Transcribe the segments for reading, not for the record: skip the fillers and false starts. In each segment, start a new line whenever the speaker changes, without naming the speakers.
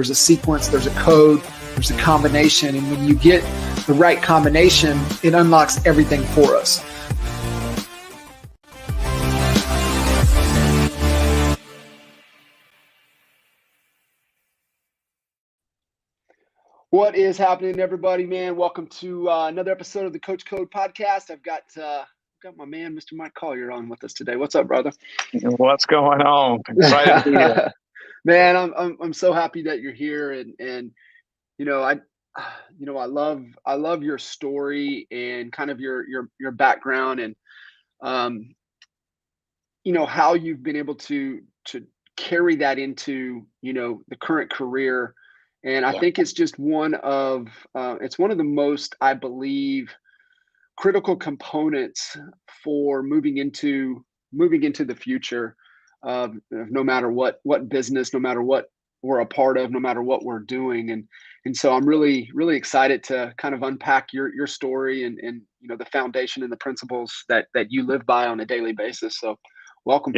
There's a sequence, there's a code, there's a combination. And when you get the right combination, it unlocks everything for us. What is happening, everybody, man? Welcome to another episode of the Coach Code podcast. I've got my man, Mr. Mike Collier, on with us today. What's up, brother?
What's going on? Excited to be here.
Man, I'm so happy that you're here, and I love your story and kind of your background, and how you've been able to carry that into the current career. And I think it's just one of the most, I believe, critical components for moving into the future of no matter what business, no matter what we're a part of, no matter what we're doing. And so I'm really, really excited to kind of unpack your story and the foundation and the principles that you live by on a daily basis. So welcome.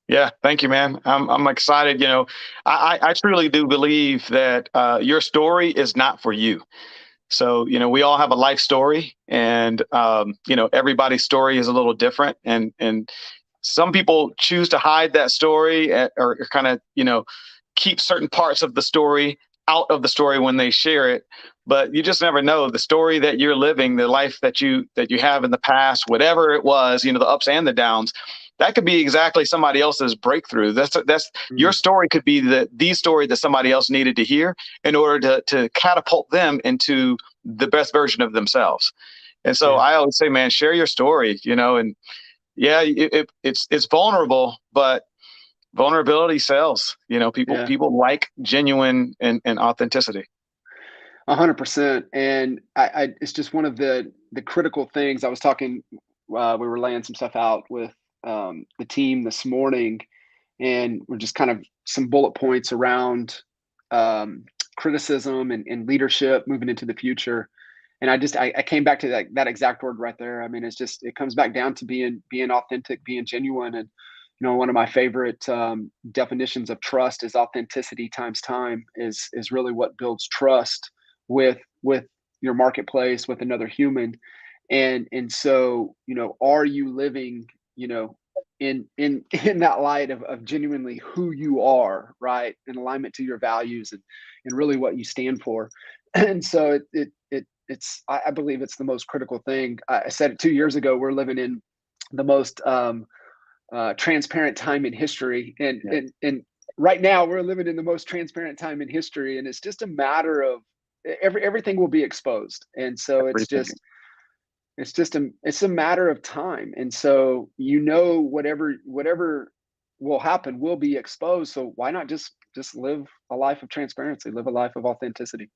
Yeah. Thank you, man. I'm excited. I truly do believe that your story is not for you. So, we all have a life story, and, everybody's story is a little different. And some people choose to hide that story or kind of, keep certain parts of the story out of the story when they share it. But you just never know the story that you're living, the life that you have in the past, whatever it was, the ups and the downs. That could be exactly somebody else's breakthrough. That's your story could be the story that somebody else needed to hear in order to catapult them into the best version of themselves. And so I always say, man, share your story, and it's vulnerable, but vulnerability sells. People like genuine and authenticity.
100%. And I it's just one of the critical things. I was talking, we were laying some stuff out with the team this morning, and we're just kind of some bullet points around criticism and leadership moving into the future. And I came back to that exact word right there. I mean, it comes back down to being authentic, being genuine. And one of my favorite definitions of trust is authenticity times time is really what builds trust with your marketplace, with another human. And so, are you living, in that light of genuinely who you are, right? In alignment to your values and really what you stand for. And so I believe it's the most critical thing. I said it 2 years ago, we're living in the most transparent time in history. And right now we're living in the most transparent time in history. And it's just a matter of everything will be exposed. And so it's a matter of time. And so, whatever will happen will be exposed. So why not just live a life of transparency, live a life of authenticity?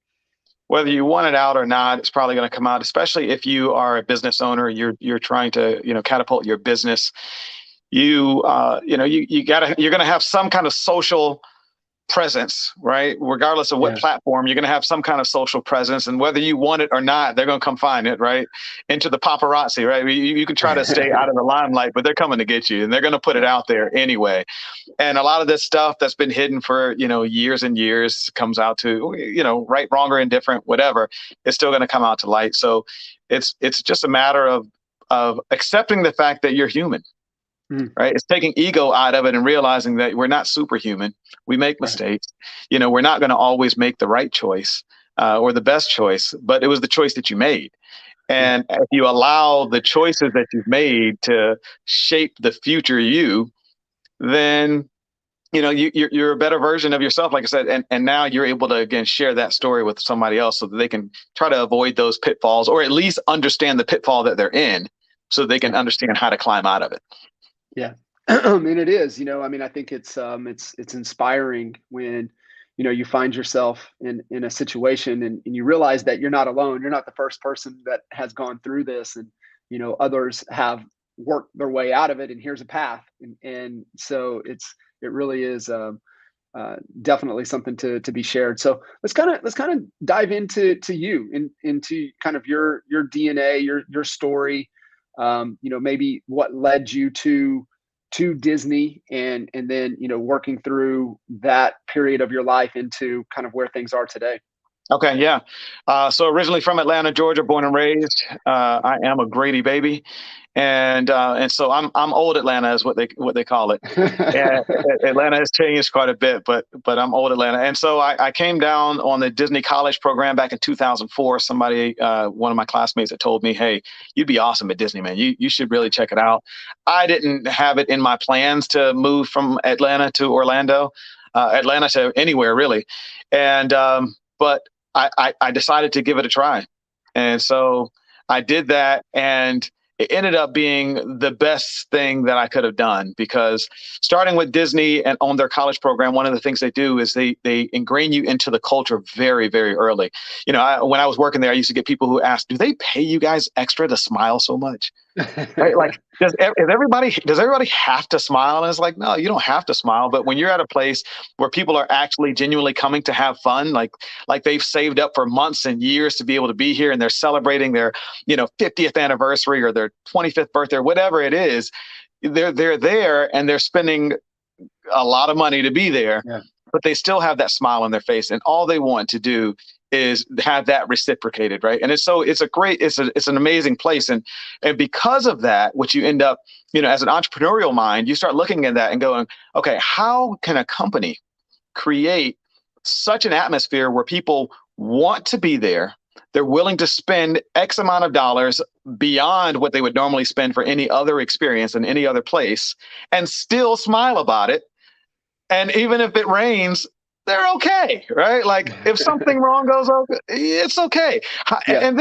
Whether you want it out or not, it's probably going to come out, especially if you are a business owner, you're trying to, catapult your business. You're going to have some kind of social presence, right? Regardless of what platform, you're going to have some kind of social presence, and whether you want it or not, they're going to come find it, right? Into the paparazzi, right? You can try to stay out of the limelight, but they're coming to get you, and they're going to put it out there anyway. And a lot of this stuff that's been hidden for, years and years comes out to, right, wrong, or indifferent, whatever, it's still going to come out to light. So it's just a matter of accepting the fact that you're human. Right. It's taking ego out of it and realizing that we're not superhuman. We make mistakes. We're not going to always make the right choice or the best choice, but it was the choice that you made. And if you allow the choices that you've made to shape the future you, then, you're a better version of yourself, like I said. And now you're able to, again, share that story with somebody else so that they can try to avoid those pitfalls, or at least understand the pitfall that they're in so they can understand how to climb out of it.
Yeah. And it is, I think it's inspiring when, you find yourself in a situation and you realize that you're not alone. You're not the first person that has gone through this, and, others have worked their way out of it, and here's a path. And so it really is definitely something to be shared. So let's kind of dive into into kind of your DNA, your story. Maybe what led you to to Disney, and then, working through that period of your life into kind of where things are today.
Okay, yeah. So originally from Atlanta, Georgia, born and raised. I am a Grady baby, and so I'm old Atlanta is what they call it. And Atlanta has changed quite a bit, but I'm old Atlanta, and so I came down on the Disney College program back in 2004. Somebody, one of my classmates, had told me, "Hey, you'd be awesome at Disney, man. You should really check it out." I didn't have it in my plans to move from Atlanta to Orlando, Atlanta to anywhere really, and but I decided to give it a try. And so I did that, and it ended up being the best thing that I could have done, because starting with Disney and on their college program, one of the things they do is they ingrain you into the culture very, very early. When I was working there, I used to get people who asked, "Do they pay you guys extra to smile so much?" Right? Like, does everybody have to smile? And it's like, no, you don't have to smile. But when you're at a place where people are actually genuinely coming to have fun, like they've saved up for months and years to be able to be here, and they're celebrating their 50th anniversary or their 25th birthday, or whatever it is, they're there and they're spending a lot of money to be there,
Yeah.
but they still have that smile on their face, and all they want to do is have that reciprocated, right? And it's an amazing place, and because of that, what you end up, as an entrepreneurial mind, you start looking at that and going, okay, how can a company create such an atmosphere where people want to be there? They're willing to spend X amount of dollars beyond what they would normally spend for any other experience in any other place, and still smile about it. And even if it rains, they're okay, right? Like, if something wrong goes on, it's okay.
Yeah.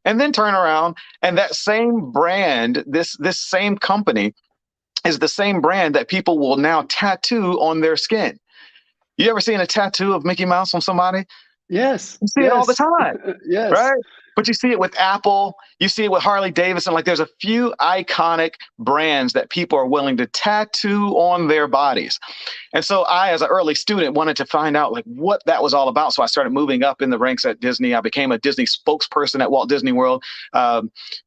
And then turn around, and that same brand, this same company, is the same brand that people will now tattoo on their skin. You ever seen a tattoo of Mickey Mouse on somebody?
Yes.
You see it all the
Yes.
time,
Yes.
right? But you see it with Apple, you see it with Harley Davidson. Like, there's a few iconic brands that people are willing to tattoo on their bodies. And so I, as an early student, wanted to find out like what that was all about. So I started moving up in the ranks at Disney. I became a Disney spokesperson at Walt Disney World.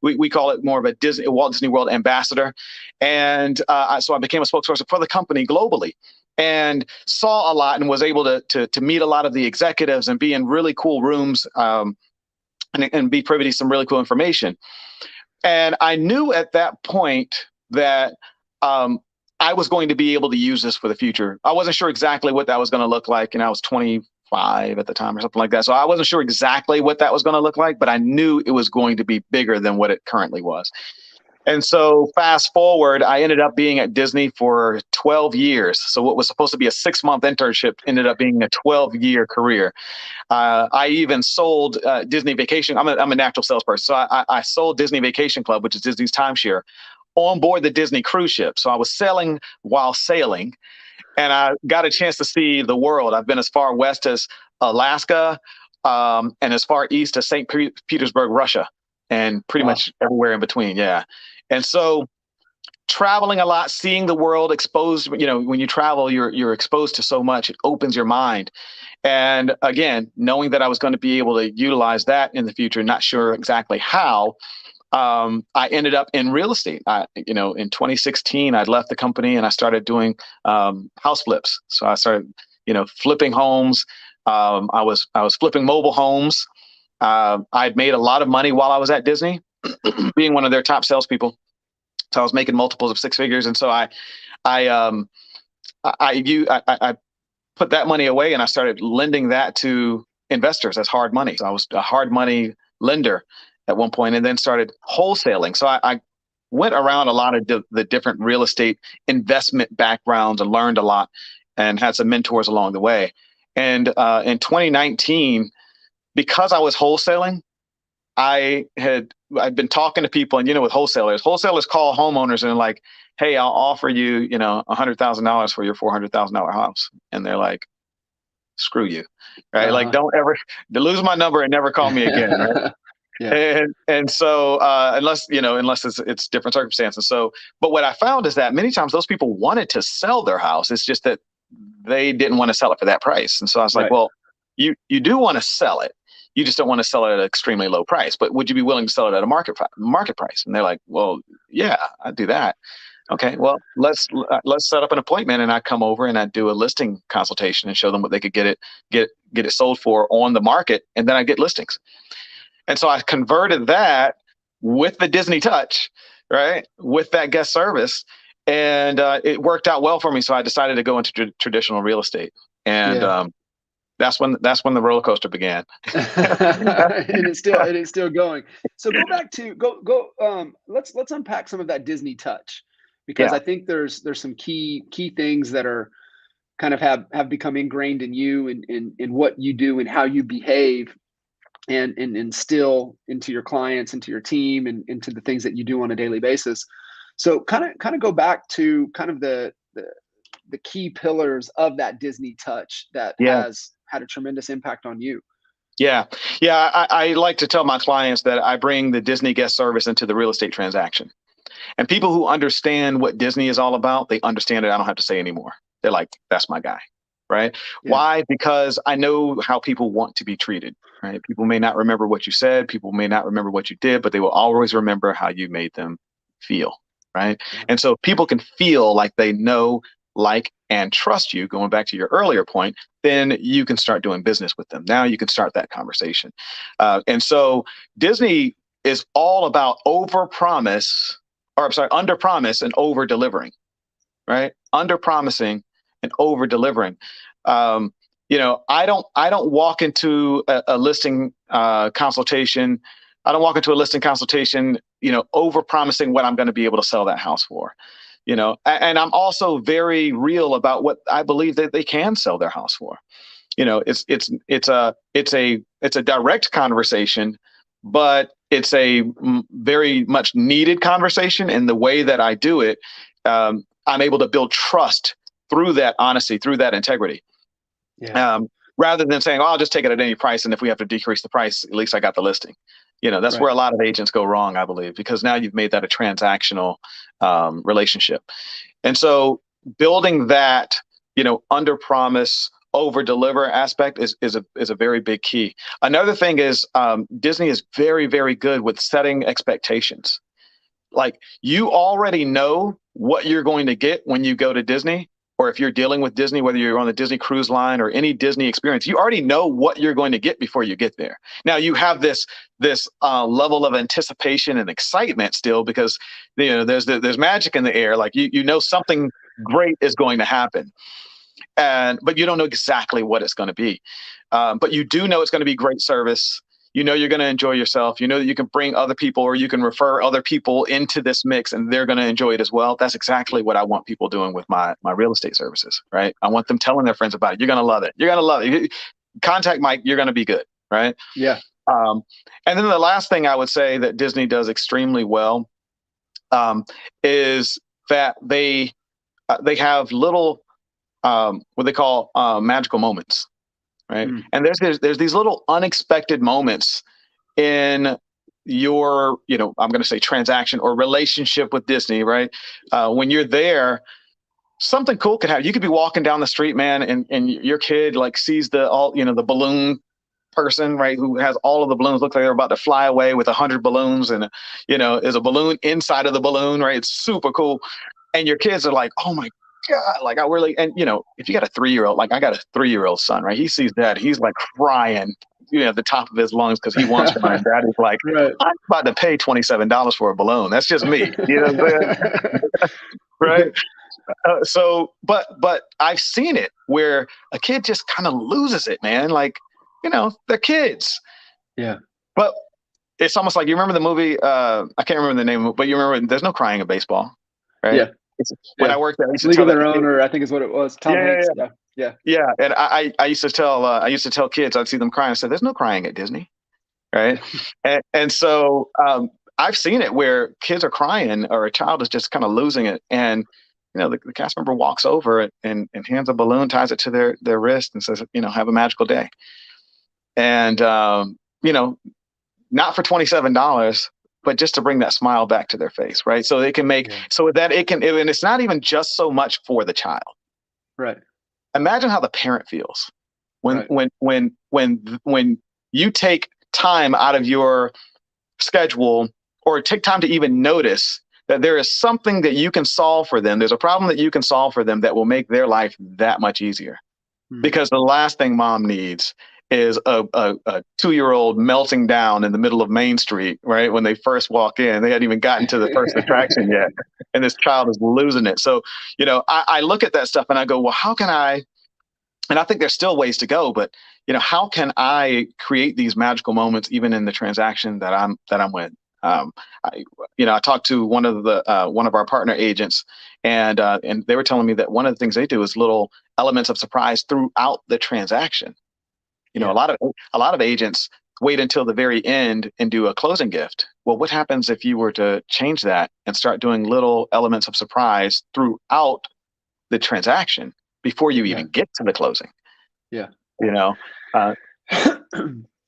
We call it more of a Walt Disney World Ambassador. And so I became a spokesperson for the company globally, and saw a lot, and was able to meet a lot of the executives and be in really cool rooms, and be privy to some really cool information. And I knew at that point that I was going to be able to use this for the future. I wasn't sure exactly what that was going to look like. I was 25 at the time or something like that. So I wasn't sure exactly what that was going to look like, but I knew it was going to be bigger than what it currently was. And so fast forward, I ended up being at Disney for 12 years. So what was supposed to be a 6-month internship ended up being a 12-year career. I even sold Disney Vacation. I'm a natural salesperson. So I sold Disney Vacation Club, which is Disney's timeshare, on board the Disney cruise ship. So I was selling while sailing, and I got a chance to see the world. I've been as far west as Alaska, and as far east as St. Petersburg, Russia, and pretty much everywhere in between. Yeah. And so traveling a lot, seeing the world, exposed, when you travel, you're exposed to so much. It opens your mind. And again, knowing that I was going to be able to utilize that in the future, not sure exactly how, I ended up in real estate. In 2016, I'd left the company and I started doing house flips. So I started, flipping homes. I was flipping mobile homes. I'd made a lot of money while I was at Disney, being one of their top salespeople. So I was making multiples of 6 figures, and so I put that money away, and I started lending that to investors as hard money. So I was a hard money lender at one point, and then started wholesaling. So I went around a lot of the different real estate investment backgrounds and learned a lot, and had some mentors along the way. And in 2019, because I was wholesaling, I'd been talking to people, and with wholesalers call homeowners and like, "Hey, I'll offer you, $100,000 for your $400,000 house," and they're like, "Screw you," right? Like, don't ever lose my number and never call me again, right?
Yeah.
And so unless it's different circumstances. So, but what I found is that many times those people wanted to sell their house. It's just that they didn't want to sell it for that price. And so I was like,
Right.
well, you do want to sell it. You just don't want to sell it at an extremely low price. But would you be willing to sell it at a market price? And they're like, well, yeah, I'd do that. Okay, well, let's set up an appointment, and I come over and I do a listing consultation and show them what they could get it sold for on the market, and then I get listings. And so I converted that with the Disney touch, right, with that guest service, and it worked out well for me. So I decided to go into traditional real estate, and
Yeah.
that's when the roller coaster began.
And it's still going. So go back to let's unpack some of that Disney touch, because
Yeah,
I think there's some key things that are kind of have become ingrained in you and in what you do and how you behave and instill into your clients, into your team, and into the things that you do on a daily basis. So kind of go back to kind of the key pillars of that Disney touch that
yeah.
has had a tremendous impact on you.
Yeah. Yeah. I like to tell my clients that I bring the Disney guest service into the real estate transaction. And people who understand what Disney is all about, they understand it. I don't have to say anymore. They're like, that's my guy. Right.
Yeah.
Why? Because I know how people want to be treated. Right. People may not remember what you said. People may not remember what you did, but they will always remember how you made them feel. Right.
Yeah.
And so people can feel like they know, like, and trust you, going back to your earlier point, then you can start doing business with them. Now you can start that conversation. And so Disney is all about under promise and over delivering, right? Under promising and over delivering. I don't walk into a listing consultation. I don't walk into a listing consultation, over promising what I'm going to be able to sell that house for. And I'm also very real about what I believe that they can sell their house for. It's a direct conversation, but it's a very much needed conversation. And the way that I do it, I'm able to build trust through that honesty, through that integrity.
Yeah.
Rather than saying, "Oh, I'll just take it at any price, and if we have to decrease the price, at least I got the listing." That's
Right.
where a lot of agents go wrong, I believe, because now you've made that a transactional relationship. And so building that, under promise, over deliver aspect is a very big key. Another thing is Disney is very, very good with setting expectations. Like, you already know what you're going to get when you go to Disney, or if you're dealing with Disney, whether you're on the Disney Cruise Line or any Disney experience, you already know what you're going to get before you get there. Now you have this level of anticipation and excitement still, because there's magic in the air. Like, something great is going to happen, but you don't know exactly what it's going to be. But you do know it's going to be great service. You're going to enjoy yourself. That you can bring other people, or you can refer other people into this mix, and they're going to enjoy it as well. That's exactly what I want people doing with my real estate services, right? I want them telling their friends about it. You're going to love it. You're going to love it. Contact Mike. You're going to be good, right?
Yeah.
And then the last thing I would say that Disney does extremely well is that they have little what they call magical moments. Right.
Mm.
And there's these little unexpected moments in your, I'm going to say transaction or relationship with Disney, right? When you're there, something cool could happen. You could be walking down the street, man, and your kid like sees the balloon person, right, who has all of the balloons, look like they're about to fly away with 100 balloons, and there's a balloon inside of the balloon, right? It's super cool. And your kids are like, oh my God, like, I really, and if you got a 3-year-old, like I got a 3-year-old son, right? He sees that, he's like crying, at the top of his lungs, because he wants one. And daddy's like,
Right.
I'm about to pay $27 for a balloon. That's just me, what I'm saying? Right. But I've seen it where a kid just kind of loses it, man. Like, they're kids.
Yeah.
But it's almost like, you remember the movie, I can't remember the name, but you remember There's No Crying in Baseball, right?
Yeah.
When I worked there, I used to
League
tell
of Their
that
Own,
kid,
or I think is what it was. Tom Hanks. Yeah.
yeah. And I used to tell kids, I'd see them crying. I said, "There's no crying at Disney," right? and so I've seen it where kids are crying, or a child is just kind of losing it, and the cast member walks over and hands a balloon, ties it to their wrist, and says, "Have a magical day." And not for $27. But just to bring that smile back to their face, right? So they can make, so that it can, and it's not even just so much for the child.
Right.
Imagine how the parent feels when
Right.
when you take time out of your schedule, or take time to even notice that there is something that you can solve for them. There's a problem that you can solve for them that will make their life that much easier. Because the last thing mom needs is a 2-year-old melting down in the middle of Main Street, right? When they first walk in, they hadn't even gotten to the first attraction yet. And this child is losing it. So, I look at that stuff and I go, well, how can I, and I think there's still ways to go, but, how can I create these magical moments even in the transaction that I'm with? I talked to one of our partner agents, and they were telling me that one of the things they do is little elements of surprise throughout the transaction. A lot of agents wait until the very end and do a closing gift. Well, what happens if you were to change that and start doing little elements of surprise throughout the transaction before you even get to the closing?
Yeah.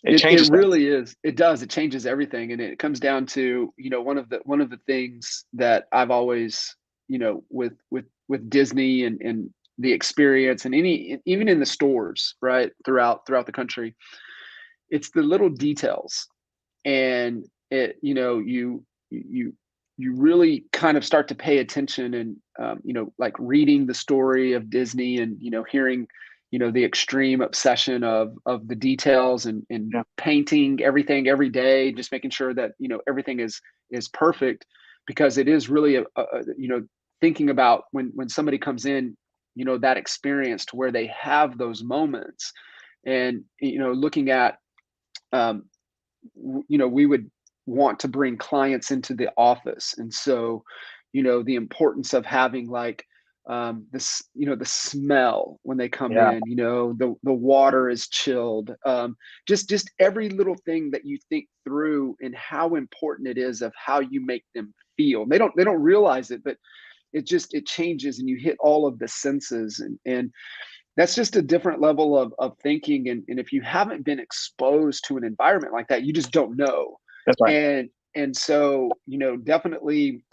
It changes.
It really is. It does. It changes everything. And it comes down to, one of the things that I've always, with Disney and the experience and even in the stores, right, throughout the country, it's the little details. And you really kind of start to pay attention and, like reading the story of Disney and, hearing, the extreme obsession of the details and painting everything every day, just making sure that, everything is perfect, because it is really thinking about when somebody comes in, that experience to where they have those moments. And, looking at, we would want to bring clients into the office. And so, the importance of having like, this, the smell when they come in, the water is chilled, just every little thing that you think through and how important it is of how you make them feel. They don't realize it, but it changes and you hit all of the senses, and that's just a different level of thinking. And if you haven't been exposed to an environment like that, you just don't know.
That's right.
And so, definitely,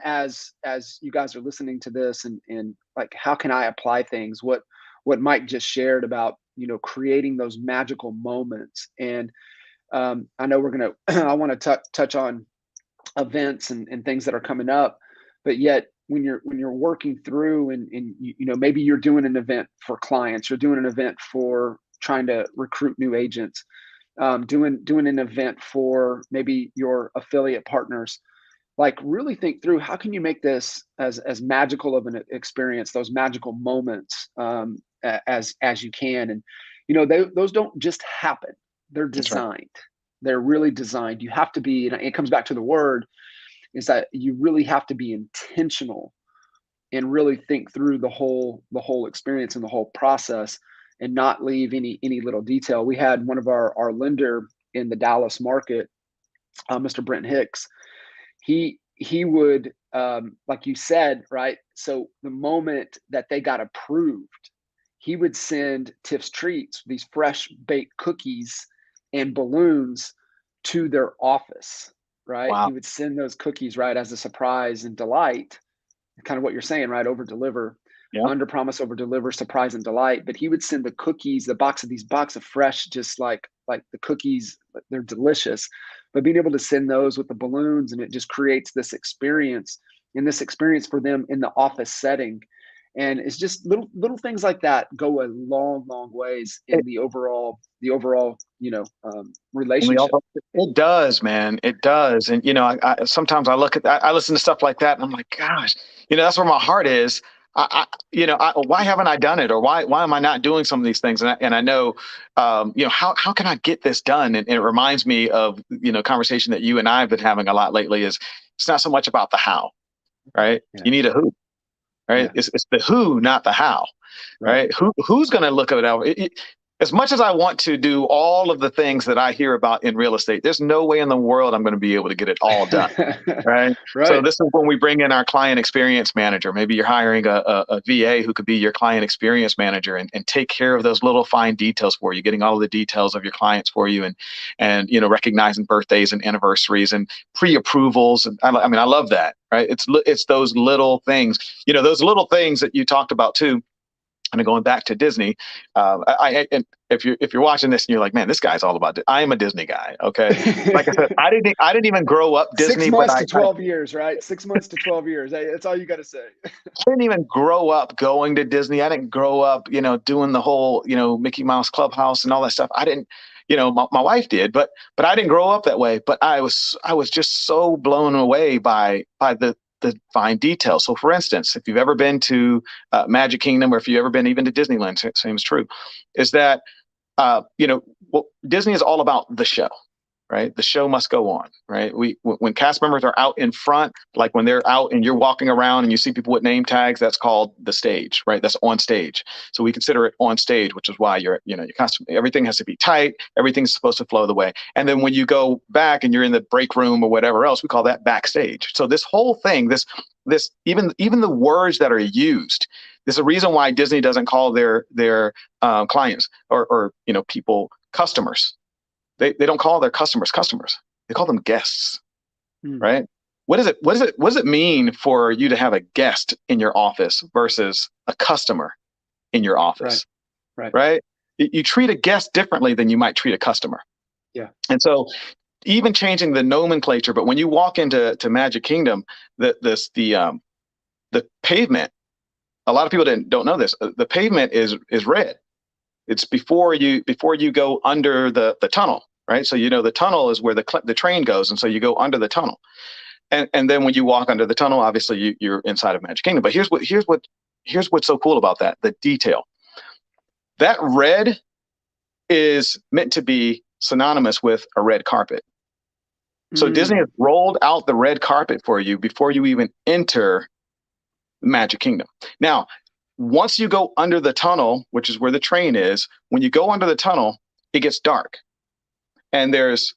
as you guys are listening to this and like, how can I apply things? What Mike just shared about, creating those magical moments. And I know I want to touch on events and things that are coming up, but yet when you're working through and maybe you're doing an event for clients, you're doing an event for trying to recruit new agents, doing an event for maybe your affiliate partners, like really think through how can you make this as magical of an experience, those magical moments, as you can. And those don't just happen, they're designed. Right. They're really designed. You have to be, and it comes back to the word, is that you really have to be intentional and really think through the whole experience and the whole process, and not leave any little detail. We had one of our lender in the Dallas market, Mr. Brent Hicks. He would, like you said, right? So the moment that they got approved, he would send Tiff's Treats, these fresh baked cookies and balloons, to their office, right? Wow. He would send those cookies, right, as a surprise and delight, kind of what you're saying, right? Over deliver, under promise, over deliver, surprise and delight. But he would send the cookies, the box of fresh, just like the cookies, they're delicious, but being able to send those with the balloons, and it just creates this experience for them in the office setting. And it's just little things like that go a long ways in the overall relationship.
It does, man. It does. And I sometimes I listen to stuff like that, and I'm like, gosh, that's where my heart is. Why haven't I done it, or why am I not doing some of these things? And I know, how can I get this done? And it reminds me of conversation that you and I have been having a lot lately. Is it's not so much about the how, right? Yeah. You need a who. Right. Yeah. It's the who, not the how. Right. Who's going to look at it? As much as I want to do all of the things that I hear about in real estate, there's no way in the world I'm going to be able to get it all done. Right. So this is when we bring in our client experience manager. Maybe you're hiring a VA who could be your client experience manager and take care of those little fine details for you, getting all of the details of your clients for you, and recognizing birthdays and anniversaries and pre-approvals. And I love that. Right. It's those little things, those little things that you talked about too. And going back to Disney, and if you're watching this and you're like, man, this guy's all about I am a Disney guy. Okay. Like I said, I didn't even grow up
Six
Disney, but
months
I
to 12 years, right? 6 months to 12 years. That's all you got to say.
didn't even grow up going to Disney. I didn't grow up, doing the whole, Mickey Mouse Clubhouse and all that stuff. I didn't, my wife did, but I didn't grow up that way. But I was just so blown away by the fine details. So, for instance, if you've ever been to Magic Kingdom, or if you've ever been even to Disneyland, same is true, is that Disney is all about the show. Right. The show must go on. Right. When cast members are out in front, like when they're out and you're walking around and you see people with name tags, that's called the stage. Right. That's on stage. So we consider it on stage, which is why your costume, everything has to be tight. Everything's supposed to flow the way. And then when you go back and you're in the break room or whatever else, we call that backstage. So this whole thing, this even the words that are used, there's a reason why Disney doesn't call their clients or people customers. They don't call their customers. They call them guests, right? What does it mean for you to have a guest in your office versus a customer in your office? Right? You treat a guest differently than you might treat a customer.
Yeah.
And so even changing the nomenclature, but when you walk into Magic Kingdom, the pavement, a lot of people don't know this. The pavement is red. It's before you go under the tunnel, right? So the tunnel is where the train goes, and so you go under the tunnel, and then when you walk under the tunnel, obviously you're inside of Magic Kingdom. But here's what's so cool about that: the detail. That red is meant to be synonymous with a red carpet. So Disney has rolled out the red carpet for you before you even enter Magic Kingdom. Now, once you go under the tunnel, which is where the train is, when you go under the tunnel, it gets dark. And there's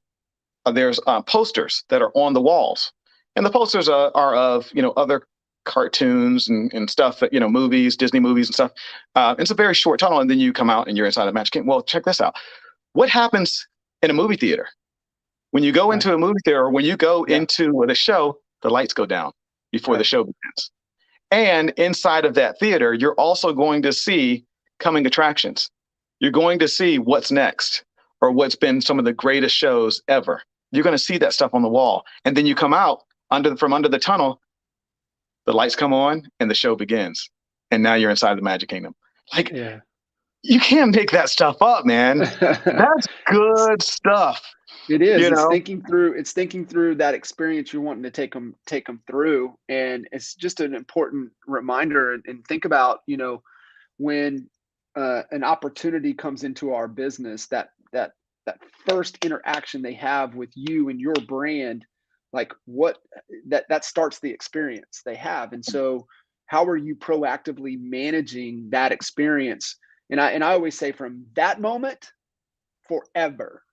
posters that are on the walls. And the posters are of, other cartoons and stuff, that, movies, Disney movies and stuff. It's a very short tunnel. And then you come out and you're inside of Magic Kingdom. Well, check this out. What happens in a movie theater? When you go into a movie theater, or when you go into the show, the lights go down before the show begins. And inside of that theater, you're also going to see coming attractions. You're going to see what's next, or what's been some of the greatest shows ever. You're going to see that stuff on the wall. And then you come out from under the tunnel, the lights come on and the show begins. And now you're inside the Magic Kingdom. You can't make that stuff up, man. That's good stuff.
It is. It's thinking through that experience you're wanting to take them through, and it's just an important reminder. And think about when an opportunity comes into our business, that first interaction they have with you and your brand, like that starts the experience they have. And so, how are you proactively managing that experience? And I always say, from that moment, forever,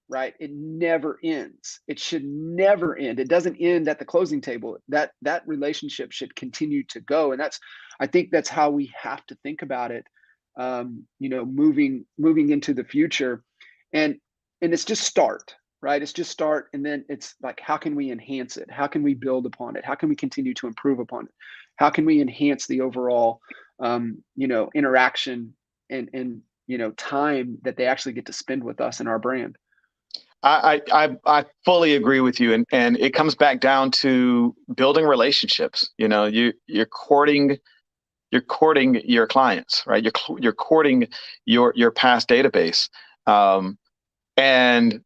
right? It never ends. It should never end. It doesn't end at the closing table. That relationship should continue to go. And I think that's how we have to think about it, moving into the future. And it's just start, right? It's just start. And then it's like, how can we enhance it? How can we build upon it? How can we continue to improve upon it? How can we enhance the overall, interaction and time that they actually get to spend with us and our brand?
I fully agree with you, and it comes back down to building relationships. You're courting your clients, right? You're courting your past database, and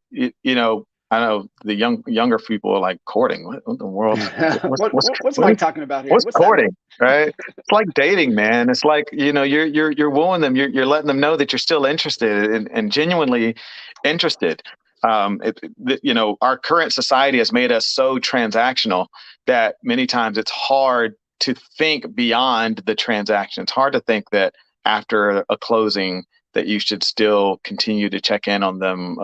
I know the younger people are like, courting. What in the world?
What's Mike talking about here?
What's courting, right? It's like dating, man. It's like, you're wooing them. You're letting them know that you're still interested and genuinely interested. Our current society has made us so transactional that many times it's hard to think beyond the transaction. It's hard to think that after a closing that you should still continue to check in on them,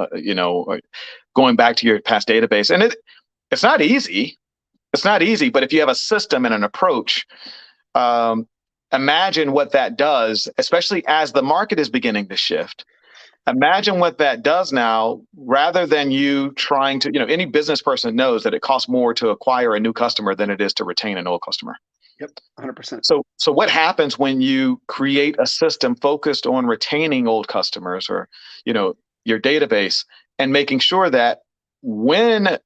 going back to your past database. And it's not easy. It's not easy, but if you have a system and an approach, imagine what that does, especially as the market is beginning to shift. Imagine what that does now, rather than you trying to, any business person knows that it costs more to acquire a new customer than it is to retain an old customer.
Yep. 100%.
So what happens when you create a system focused on retaining old customers, or, your database, and making sure that when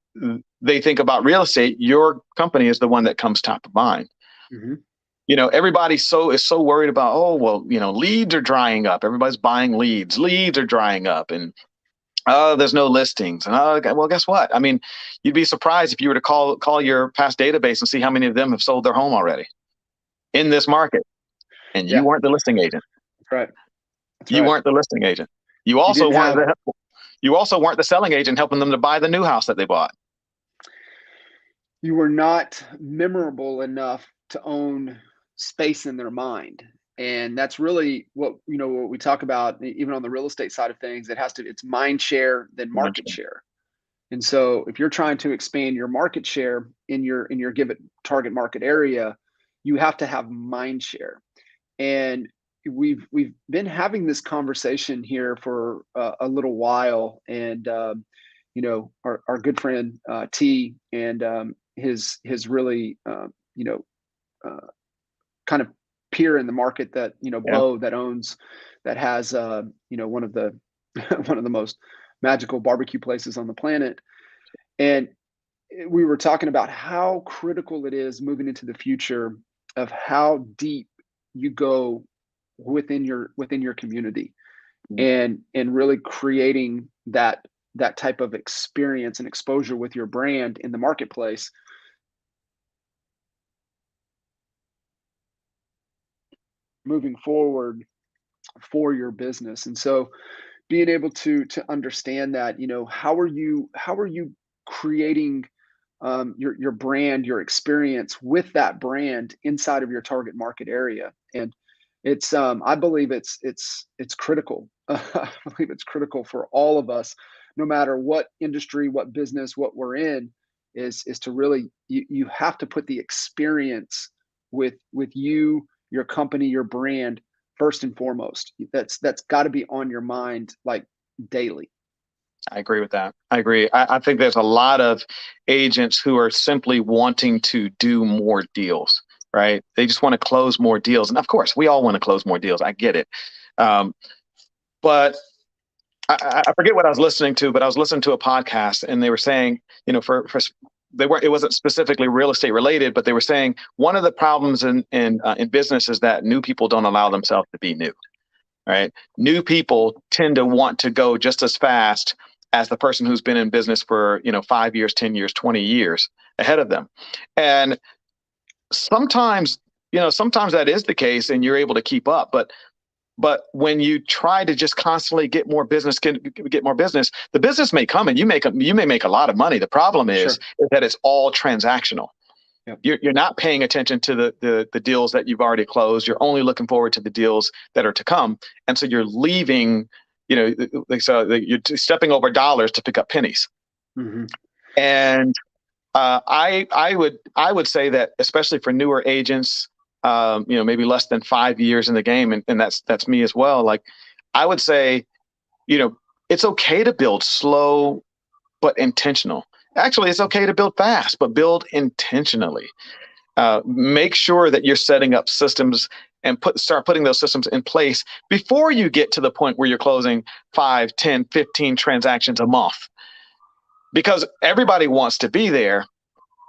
they think about real estate, your company is the one that comes top of mind.
Mm-hmm.
Everybody is so worried about, oh, well, leads are drying up. Everybody's buying leads. Leads are drying up, and oh, there's no listings. And well, guess what? I mean, you'd be surprised if you were to call your past database and see how many of them have sold their home already in this market, and you
Yeah.
weren't the listing agent.
That's right. That's
You
right.
weren't the listing agent. You
You
also
didn't
weren't
have,
the selling agent helping them to buy the new house that they bought.
you were not memorable enough to own space in their mind. And that's really what we talk about, even on the real estate side of things. It's mind share, then market share. And so if you're trying to expand your market share in your given target market area, you have to have mind share. And we've been having this conversation here for a little while, and our good friend T and his really uh, kind of peer in the market, that
Yeah.
Bo, that has one of the one of the most magical barbecue places on the planet. And we were talking about how critical it is moving into the future of how deep you go within your community, and really creating that type of experience and exposure with your brand in the marketplace, moving forward for your business. And so being able to understand that, how are you creating your brand, your experience with that brand inside of your target market area. And it's I believe it's critical. I believe it's critical for all of us, no matter what industry, what business, what we're in, is to really, you have to put the experience with you, your company, your brand first and foremost. That's got to be on your mind, like, daily.
I agree with that. I agree. I think there's a lot of agents who are simply wanting to do more deals, right? They just want to close more deals. And of course, we all want to close more deals. I get it. Um, but I forget what I was listening to, but I was listening to a podcast, and they were saying, it wasn't specifically real estate related, but they were saying one of the problems in business is that new people don't allow themselves to be new, right? New people tend to want to go just as fast as the person who's been in business for 5 years, 10 years, 20 years ahead of them. And sometimes, sometimes that is the case and you're able to keep up. But when you try to just constantly get more business, the business may come and you may make a lot of money. The problem is
Sure.
that it's all transactional.
Yep.
You're not paying attention to the deals that you've already closed. You're only looking forward to the deals that are to come. And so you're leaving, you're stepping over dollars to pick up pennies.
Hmm.
And I would say that, especially for newer agents, maybe less than 5 years in the game, and that's me as well. Like, I would say, it's okay to build slow but intentional. Actually, it's okay to build fast, but build intentionally. Make sure that you're setting up systems and start putting those systems in place before you get to the point where you're closing 5, 10, 15 transactions a month. Because everybody wants to be there.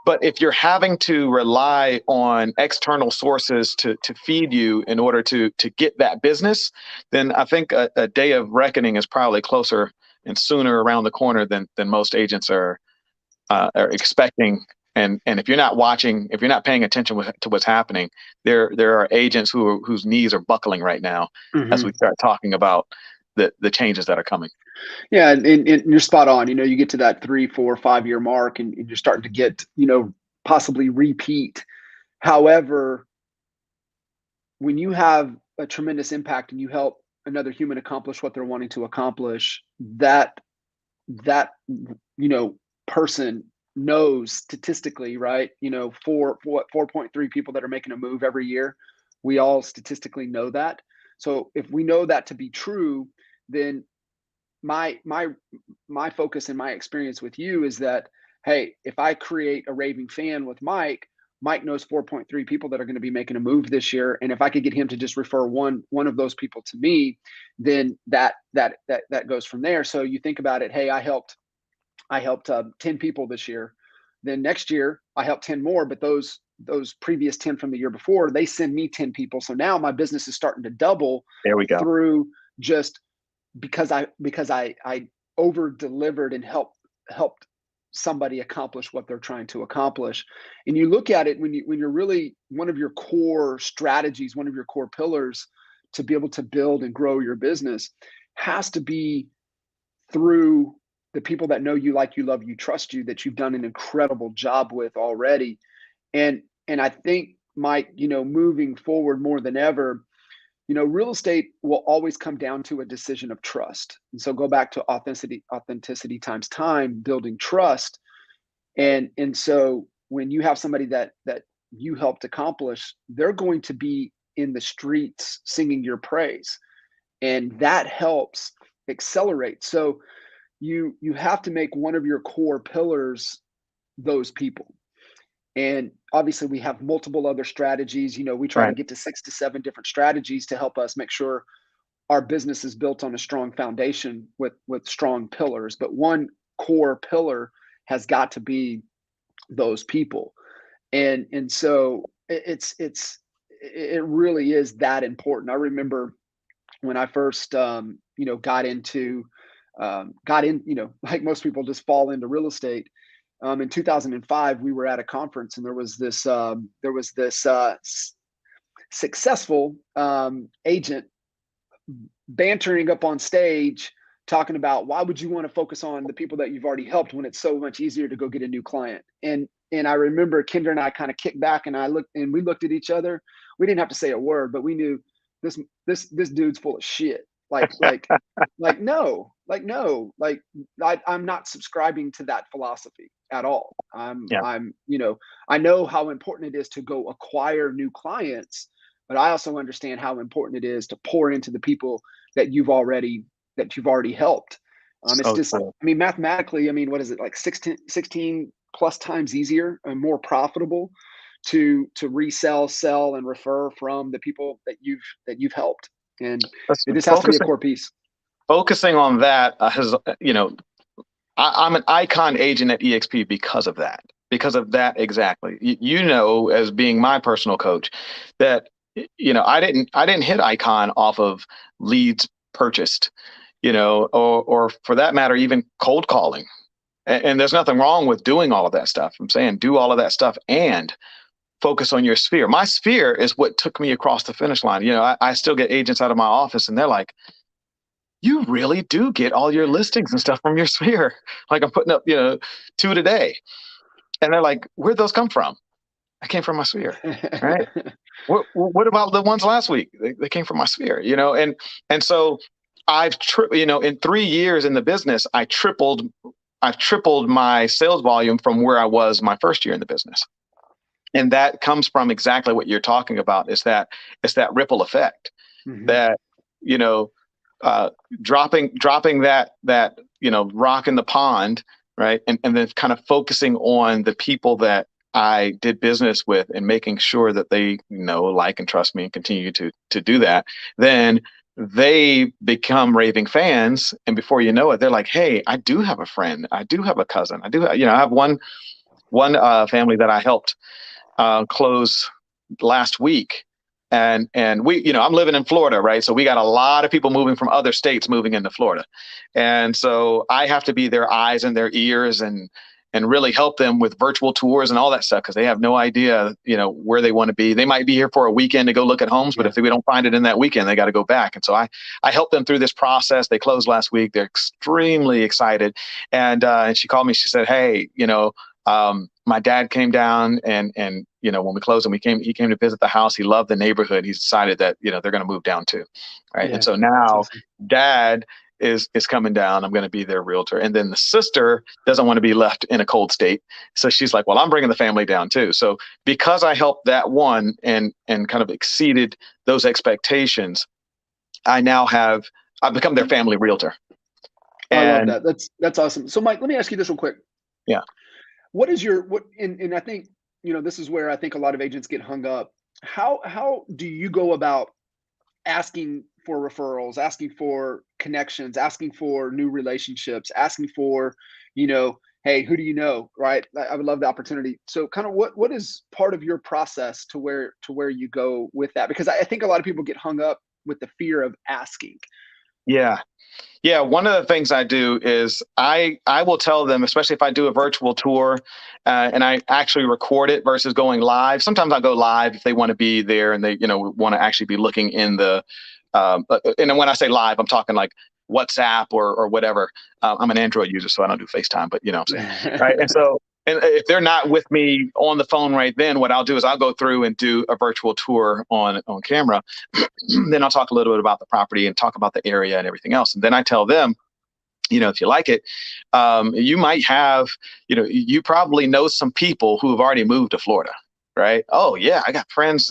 But if you're having to rely on external sources to feed you in order to get that business, then I think a day of reckoning is probably closer and sooner around the corner than most agents are expecting. And if you're not watching, if you're not paying attention to what's happening, there are agents whose knees are buckling right now as we
Hmm.
start talking about the changes that are coming.
Yeah, and you're spot on. You get to that 3, 4, 5 year mark, and you're starting to get, possibly repeat. However, when you have a tremendous impact and you help another human accomplish what they're wanting to accomplish, that person knows statistically, right? For 4.3 people that are making a move every year, we all statistically know that. So if we know that to be true, then my focus and my experience with you is that, hey, if I create a raving fan with Mike, Mike knows 4.3 people that are going to be making a move this year, and if I could get him to just refer one of those people to me, then that goes from there. So you think about it. Hey, I helped 10 people this year. Then next year I help 10 more, but those previous 10 from the year before, they send me 10 people. So now my business is starting to double
There we go.
through just because I over delivered and helped somebody accomplish what they're trying to accomplish. And you look at it when you're really, one of your core strategies, one of your core pillars to be able to build and grow your business has to be through the people that know you, like you, love you, trust you, that you've done an incredible job with already. And I think, Mike, moving forward more than ever, real estate will always come down to a decision of trust. And so go back to authenticity times time, building trust. And so when you have somebody that you helped accomplish, they're going to be in the streets singing your praise. And that helps accelerate. So you have to make one of your core pillars those people. And obviously we have multiple other strategies. We try to
Right.
get to 6 to 7 different strategies to help us make sure our business is built on a strong foundation with strong pillars. But one core pillar has got to be those people. And so it really is that important. I remember when I first got in, like most people just fall into real estate. In 2005, we were at a conference, and there was this successful agent bantering up on stage, talking about, why would you want to focus on the people that you've already helped when it's so much easier to go get a new client? And I remember Kendra and I kind of kicked back, and we looked at each other. We didn't have to say a word, but we knew this dude's full of shit. No, I'm not subscribing to that philosophy at all.
Yeah.
I know how important it is to go acquire new clients, but I also understand how important it is to pour into the people that you've already helped. It's
So
just,
true.
mathematically, what is it, like 16 plus times easier and more profitable to resell, sell, and refer from the people that you've helped. And it
Listen,
just has to be a core piece.
focusing on that has, I'm an icon agent at EXP because of that. Because of that exactly. As being my personal coach, that I didn't hit icon off of leads purchased, or for that matter, even cold calling. And there's nothing wrong with doing all of that stuff. I'm saying do all of that stuff and focus on your sphere. My sphere is what took me across the finish line. I still get agents out of my office, and they're like, you really do get all your listings and stuff from your sphere. Like, I'm putting up, 2 today. And they're like, where'd those come from? I came from my sphere. Right. What about the ones last week? They came from my sphere, and so in 3 years in the business, I've tripled my sales volume from where I was my first year in the business. And that comes from exactly what you're talking about. It's that ripple effect. Mm-hmm. That, dropping that rock in the pond, right? And then kind of focusing on the people that I did business with and making sure that they know, like, and trust me and continue to do that. Then they become raving fans. And before you know it, they're like, hey, I do have a friend. I do have a cousin. I have one family that I helped close last week. And we, I'm living in Florida, right? So we got a lot of people moving from other states moving into Florida. And so I have to be their eyes and their ears and really help them with virtual tours and all that stuff, because they have no idea, where they want to be. They might be here for a weekend to go look at homes, but if we don't find it in that weekend, they got to go back. And so I help them through this process. They closed last week. They're extremely excited. And she called me. She said, hey, my dad came down and when we closed and he came to visit the house. He loved the neighborhood. He's decided that, they're going to move down too. Right. Yeah, and so now dad is coming down. I'm going to be their realtor. And then the sister doesn't want to be left in a cold state. So she's like, well, I'm bringing the family down too. So because I helped that one and kind of exceeded those expectations, I've become their family realtor. And
I love that. That's awesome. So Mike, let me ask you this real quick.
Yeah.
What is and I think this is where I think a lot of agents get hung up. How do you go about asking for referrals, asking for connections, asking for new relationships, asking for, hey, who do you know, right? I would love the opportunity. So kind of what is part of your process to where you go with that? Because I think a lot of people get hung up with the fear of asking.
Yeah. Yeah, one of the things I do is I will tell them, especially if I do a virtual tour, and I actually record it versus going live. Sometimes I go live if they want to be there and they want to actually be looking in the. And then when I say live, I'm talking like WhatsApp or whatever. I'm an Android user, so I don't do FaceTime, but you know what I'm saying, right? And so. And if they're not with me on the phone right then, what I'll do is I'll go through and do a virtual tour on camera. Then I'll talk a little bit about the property and talk about the area and everything else. And then I tell them, if you like it, you might have, you probably know some people who have already moved to Florida, right? Oh yeah, I got friends,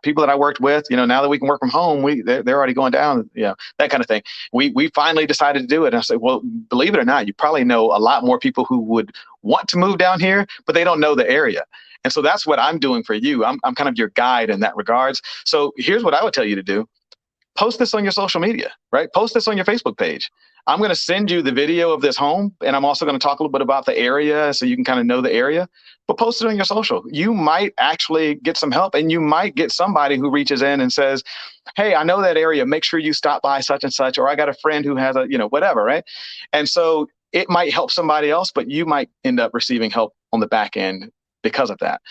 people that I worked with, now that we can work from home, they're already going down, that kind of thing. We finally decided to do it. And I say, well, believe it or not, you probably know a lot more people who would want to move down here, but they don't know the area. And so that's what I'm doing for you. I'm kind of your guide in that regards. So here's what I would tell you to do. Post this on your social media, right? Post this on your Facebook page. I'm going to send you the video of this home, and I'm also going to talk a little bit about the area so you can kind of know the area, but post it on your social. You might actually get some help, and you might get somebody who reaches in and says, hey, I know that area. Make sure you stop by such and such, or I got a friend who has a, whatever, right? And so it might help somebody else, but you might end up receiving help on the back end because of that.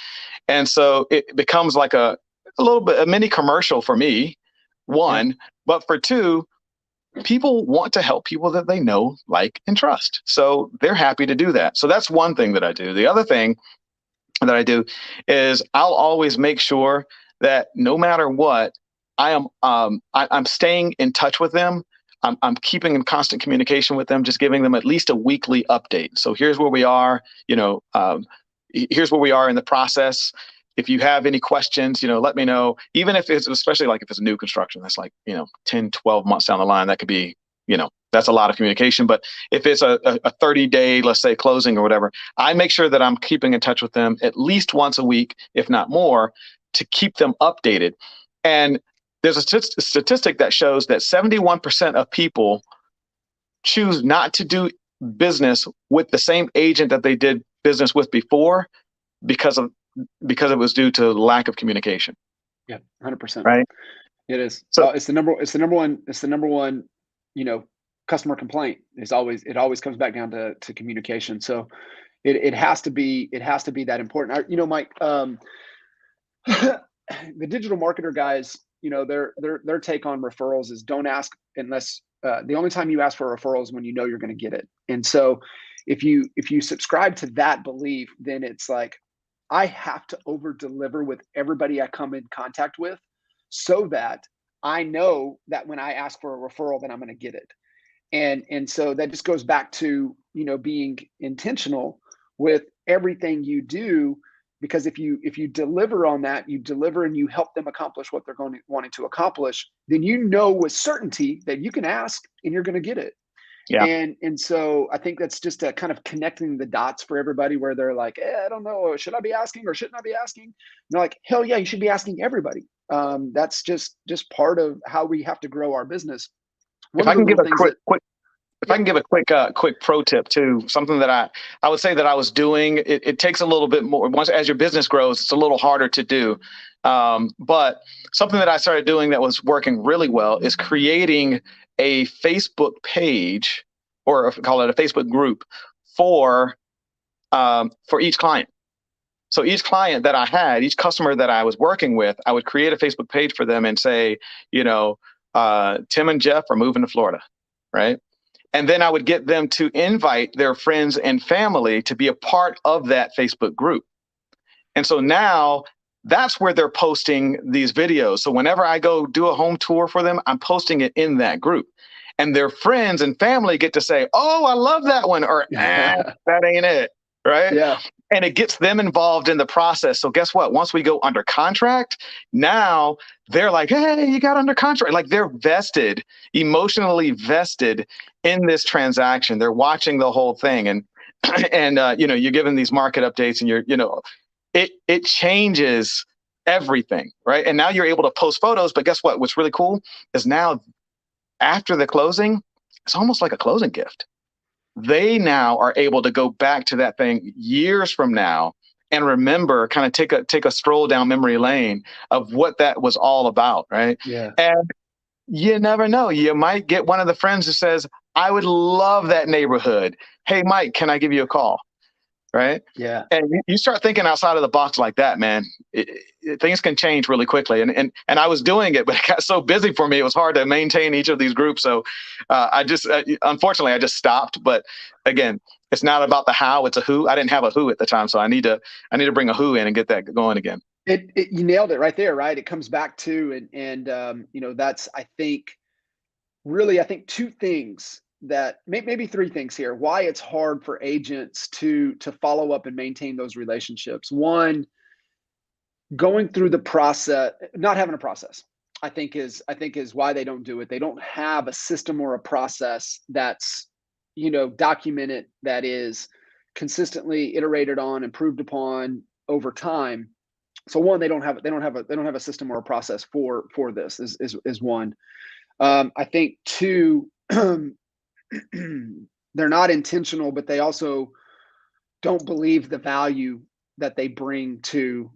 And so it becomes like a little bit, a mini commercial for me, one, but for two, people want to help people that they know, like, and trust. So they're happy to do that. So that's one thing that I do. The other thing that I do is I'll always make sure that no matter what, I'm staying in touch with them. I'm keeping in constant communication with them, just giving them at least a weekly update. So here's where we are, here's where we are in the process. If you have any questions, let me know. Even if it's, especially like if it's a new construction, that's like, 10, 12 months down the line, that could be, that's a lot of communication. But if it's a 30-day, let's say, closing or whatever, I make sure that I'm keeping in touch with them at least once a week, if not more, to keep them updated. And there's a statistic that shows that 71% of people choose not to do business with the same agent that they did business with before because it was due to lack of communication.
Yeah, 100%.
Right.
It is.
So
it's the number one, customer complaint. It always comes back down to communication. So it has to be that important. Mike, the digital marketer guys, their take on referrals is don't ask unless the only time you ask for a referral is when you know you're going to get it. And so if you subscribe to that belief, then it's like, I have to over deliver with everybody I come in contact with so that I know that when I ask for a referral, then I'm going to get it. And so that just goes back to, being intentional with everything you do, because if you deliver on that, you deliver and you help them accomplish what they're wanting to accomplish, then with certainty that you can ask and you're going to get it.
yeah.
And so I think that's just a kind of connecting the dots for everybody where they're like, I don't know, should I be asking or shouldn't I be asking? And they're like, hell yeah, you should be asking everybody. That's just part of how we have to grow our business.
If I can give a quick pro tip too, something that I would say that I was doing, it takes a little bit more. Once as your business grows, it's a little harder to do. But something that I started doing that was working really well is creating a Facebook page, or call it a Facebook group for each client. So each client that I had, each customer that I was working with, I would create a Facebook page for them and say, Tim and Jeff are moving to Florida, right? And then I would get them to invite their friends and family to be a part of that Facebook group. And so now that's where they're posting these videos. So whenever I go do a home tour for them, I'm posting it in that group. And their friends and family get to say, oh, I love that one, or that ain't it, right?
Yeah.
And it gets them involved in the process. So guess what? Once we go under contract, now they're like, hey, you got under contract. Like they're vested, emotionally vested in this transaction. They're watching the whole thing. And you're giving these market updates and it changes everything, right? And now you're able to post photos, but guess what? What's really cool is now after the closing, it's almost like a closing gift. They now are able to go back to that thing years from now and remember, kind of take a stroll down memory lane of what that was all about, right?
Yeah.
And you never know. You might get one of the friends who says, I would love that neighborhood. Hey, Mike, can I give you a call? Right.
Yeah.
And you start thinking outside of the box like that, man, things can change really quickly. And I was doing it, but it got so busy for me, it was hard to maintain each of these groups. So unfortunately, I just stopped. But again, it's not about the how, it's a who. I didn't have a who at the time. So I need to bring a who in and get that going again.
You nailed it right there, right? It comes back to, that's, I think, really, I think two things that maybe three things here, why it's hard for agents to follow up and maintain those relationships. One, going through the process, not having a process, I think is why they don't do it. They don't have a system or a process that's, documented, that is consistently iterated on, improved upon over time. So one, they don't have a system or a process for this is one. I think two, they're not intentional, but they also don't believe the value that they bring to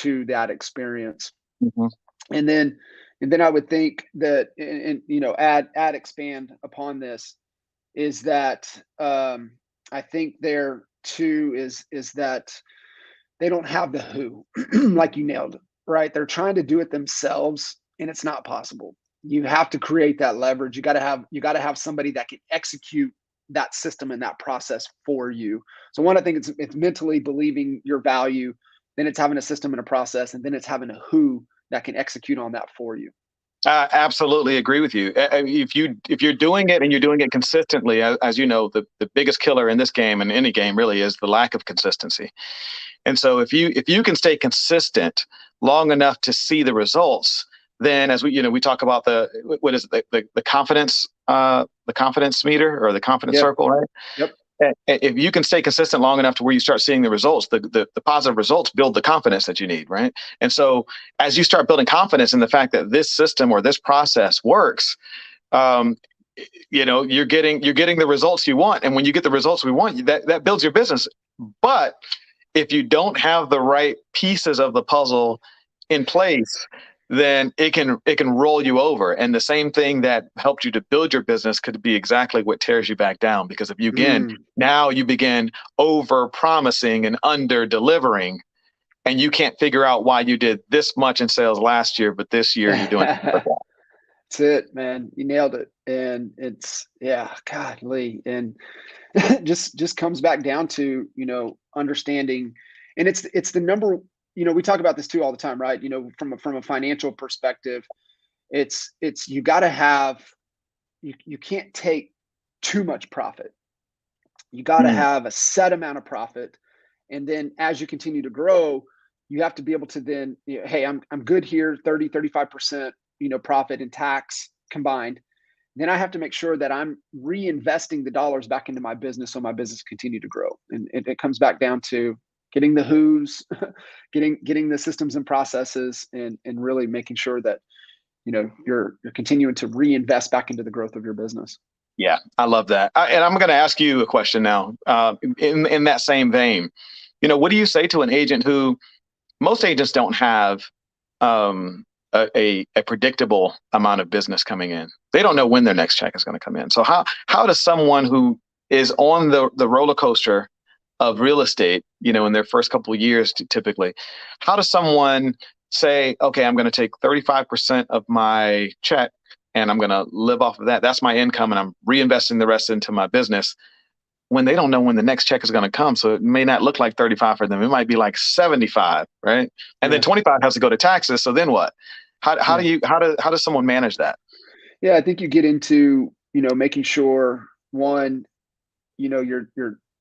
that experience.
Mhm.
And then I would think that, and add expand upon this, is that I think there too is that they don't have the who, like you nailed it, right? They're trying to do it themselves, and it's not possible. You have to create that leverage. You got to have somebody that can execute that system and that process for you. So one, I think it's mentally believing your value, then it's having a system and a process, and then it's having a who that can execute on that for you.
I absolutely agree with you. If you're doing it and you're doing it consistently, as you know, the biggest killer in this game and any game really is the lack of consistency. And so if you can stay consistent long enough to see the results, then as we talk about what is it, the confidence meter or the confidence
Yep.
circle, right?
Yep.
If you can stay consistent long enough to where you start seeing the results, the positive results build the confidence that you need, right? And so as you start building confidence in the fact that this system or this process works, um, you're getting the results you want. And when you get the results we want, that builds your business. But if you don't have the right pieces of the puzzle in place, then it can roll you over. And the same thing that helped you to build your business could be exactly what tears you back down. Because if you now you begin over promising and under delivering, and you can't figure out why you did this much in sales last year, but this year you're doing
That's it, man. You nailed it. And it's, yeah, God, Lee. And just comes back down to, understanding. And it's the number, we talk about this too all the time, right? From a financial perspective, it's you got to have, you can't take too much profit. You got to have a set amount of profit. And then as you continue to grow, you have to be able to then, hey, I'm good here, 35%, profit and tax combined. Then I have to make sure that I'm reinvesting the dollars back into my business so my business continue to grow. And it comes back down to getting the who's, getting the systems and processes, and really making sure that you're continuing to reinvest back into the growth of your business.
Yeah, I love that. And I'm going to ask you a question now, in that same vein. What do you say to an agent who, most agents don't have a predictable amount of business coming in? They don't know when their next check is going to come in. So how does someone who is on the roller coaster of real estate, in their first couple of years, typically, how does someone say, okay, I'm going to take 35% of my check and I'm going to live off of that. That's my income, and I'm reinvesting the rest into my business, when they don't know when the next check is going to come. So it may not look like 35 for them. It might be like 75, right? And then 25 has to go to taxes. So then what? How does someone manage that?
Yeah, I think you get into, making sure, one, you're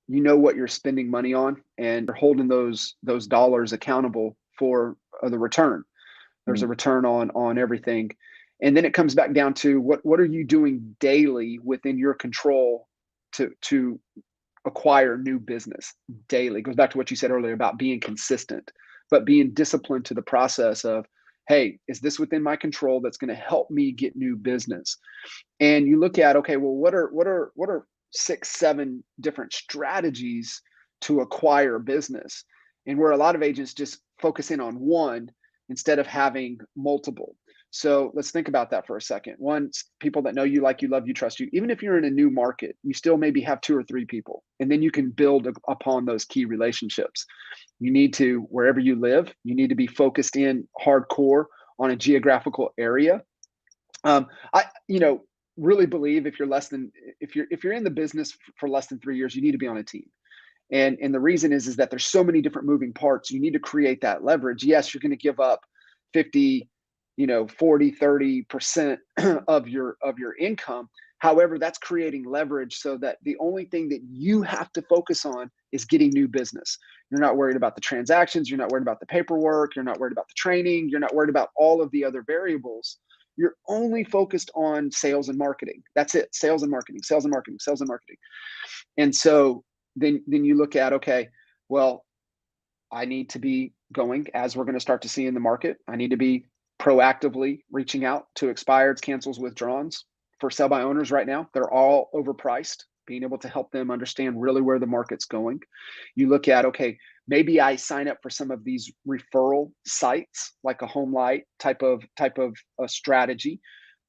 what you're spending money on, and you're holding those dollars accountable for the return. There's a return on everything. And then it comes back down to what are you doing daily within your control to acquire new business daily. It goes back to what you said earlier about being consistent. but being disciplined to the process of, hey, is this within my control that's going to help me get new business? And you look at, okay, well, what are 6, 7 different strategies to acquire business? And where a lot of agents just focus in on one instead of having multiple. So let's think about that for a second. One, people that know you, like you, love you, trust you. Even if you're in a new market, you still maybe have 2 or 3 people, and then you can build upon those key relationships. You need to, wherever you live, you need to be focused in hardcore on a geographical area. I, really believe if you're in the business for less than 3 years, you need to be on a team. And the reason is that there's so many different moving parts. You need to create that leverage. Yes, you're going to give up 50, 40, 30% of your income. However, that's creating leverage so that the only thing that you have to focus on is getting new business. You're not worried about the transactions. You're not worried about the paperwork. You're not worried about the training. You're not worried about all of the other variables. You're only focused on sales and marketing. That's it. Sales and marketing, sales and marketing, sales and marketing. And so then you look at, okay, well, I need to be going, as we're going to start to see in the market, I need to be proactively reaching out to expireds, cancels, withdrawals for sell by owners right now. They're all overpriced, being able to help them understand really where the market's going. You look at, okay, maybe I sign up for some of these referral sites, like a Home Light type of a strategy.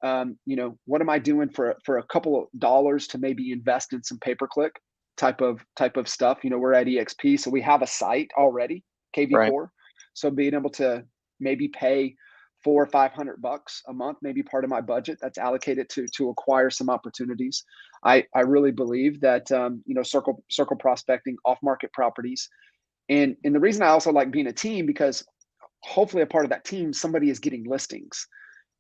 What am I doing for a couple of dollars to maybe invest in some pay-per-click type of stuff? We're at EXP, so we have a site already, KV4.
Right.
So being able to maybe pay $400 or $500 a month, maybe part of my budget that's allocated to acquire some opportunities. I really believe that circle prospecting, off market properties, and the reason I also like being a team, because hopefully a part of that team, somebody is getting listings,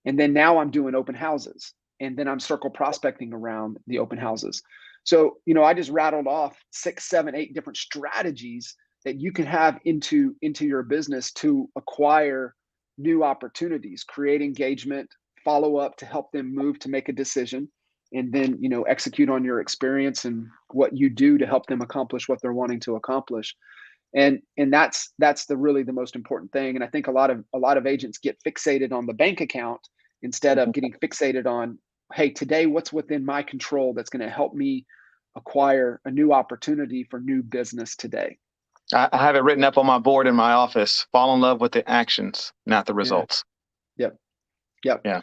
and then now I'm doing open houses, and then I'm circle prospecting around the open houses. So I just rattled off 6, 7, 8 different strategies that you can have into your business to acquire new opportunities, create engagement, follow up to help them move to make a decision, and then execute on your experience and what you do to help them accomplish what they're wanting to accomplish. And that's the most important thing. And I think a lot of agents get fixated on the bank account instead of getting fixated on, hey, today what's within my control that's going to help me acquire a new opportunity for new business today.
I have it written up on my board in my office. Fall in love with the actions, not the results.
Yep.
Yeah.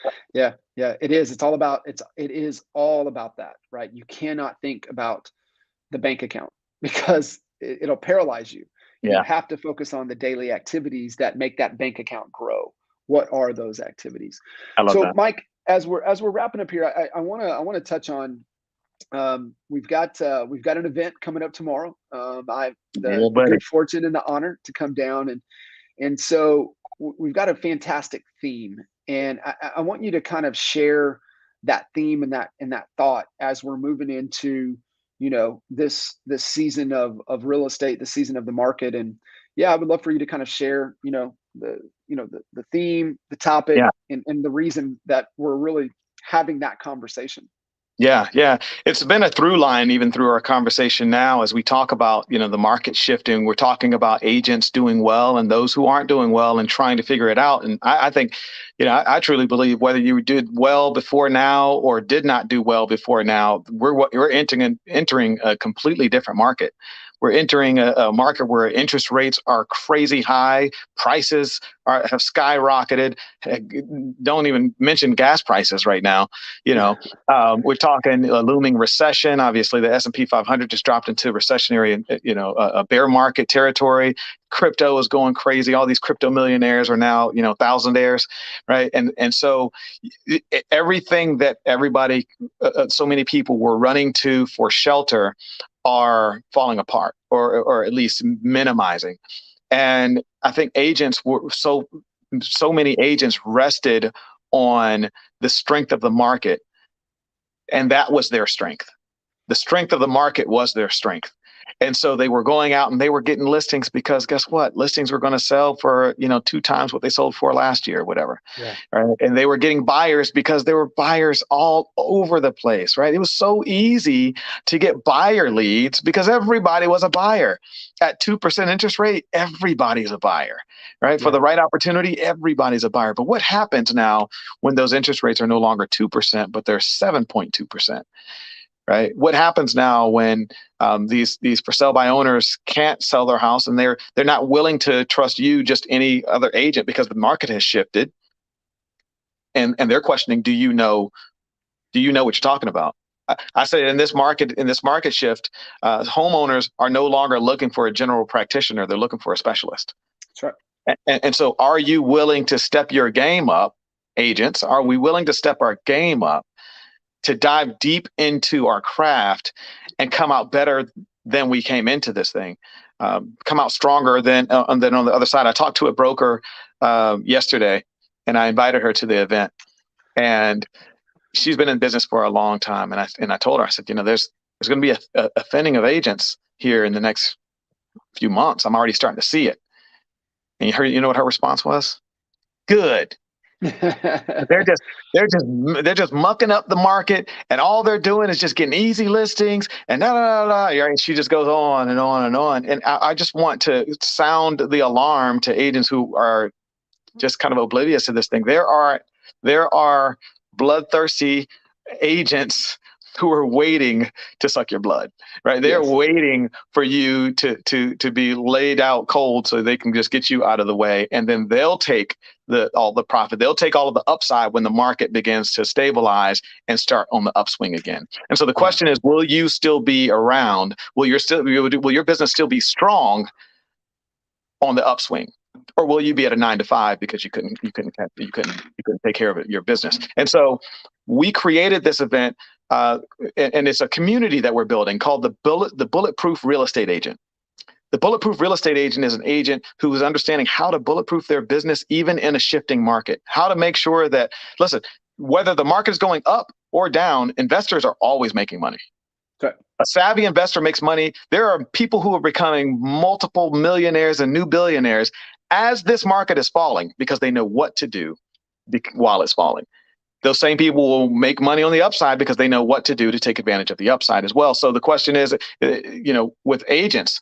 It is. It is all about that, right? You cannot think about the bank account because it'll paralyze you.
Yeah.
You have to focus on the daily activities that make that bank account grow. What are those activities?
I love that.
Mike, as we're wrapping up here, I want to touch on. We've got an event coming up tomorrow. I have the good fortune and the honor to come down, and so we've got a fantastic theme, and I want you to kind of share that theme and that thought as we're moving into this season of real estate, the season of the market. And I would love for you to kind of share the theme, the topic, and the reason that we're really having that conversation.
Yeah. It's been a through line even through our conversation now as we talk about, the market shifting. We're talking about agents doing well and those who aren't doing well and trying to figure it out. And I think, I truly believe whether you did well before now or did not do well before now, we're entering a completely different market. We're entering a market where interest rates are crazy high, prices have skyrocketed. Don't even mention gas prices right now. We're talking a looming recession. Obviously, the S&P 500 just dropped into recessionary, a bear market territory. Crypto is going crazy. All these crypto millionaires are now, thousandaires, right? And so everything that everybody, so many people were running to for shelter are falling apart or at least minimizing. And I think agents were so many agents rested on the strength of the market. And that was their strength. The strength of the market was their strength. And so they were going out and they were getting listings because guess what? Listings were going to sell for, 2 times what they sold for last year or whatever.
Yeah.
Right. And they were getting buyers because there were buyers all over the place. Right. It was so easy to get buyer leads because everybody was a buyer. At 2% interest rate, everybody's a buyer. Right. For
Yeah.
the right opportunity, everybody's a buyer. But what happens now when those interest rates are no longer 2%, but they're 7.2%? Right. What happens now when these for sale by owners can't sell their house and they're not willing to trust you, just any other agent, because the market has shifted, and they're questioning, do you know what you're talking about? I say in this market shift, homeowners are no longer looking for a general practitioner; they're looking for a specialist.
That's right.
And so, are you willing to step your game up, agents? Are we willing to step our game up to dive deep into our craft and come out better than we came into this thing, come out stronger than on the other side? I talked to a broker yesterday, and I invited her to the event, and she's been in business for a long time. And I told her, I said, there's going to be a thinning of agents here in the next few months. I'm already starting to see it. And you know what her response was? Good. They're just mucking up the market, and all they're doing is just getting easy listings and and she just goes on and on and on. And I just want to sound the alarm to agents who are just kind of oblivious to this thing. There are bloodthirsty agents who are waiting to suck your blood, right? They're waiting for you to be laid out cold so they can just get you out of the way, and then they'll take all the profit. They'll take all of the upside when the market begins to stabilize and start on the upswing again. And so the question is, will you still be around? Will your business still be strong on the upswing? Or will you be at a 9 to 5 because you couldn't take care of your business? And so we created this event, and it's a community that we're building called the Bulletproof Real Estate Agent. The Bulletproof Real Estate Agent is an agent who is understanding how to bulletproof their business even in a shifting market. How to make sure that, listen, whether the market is going up or down, investors are always making money.
Okay.
A savvy investor makes money. There are people who are becoming multiple millionaires and new billionaires as this market is falling because they know what to do while it's falling. Those same people will make money on the upside because they know what to do to take advantage of the upside as well. So the question is, with agents,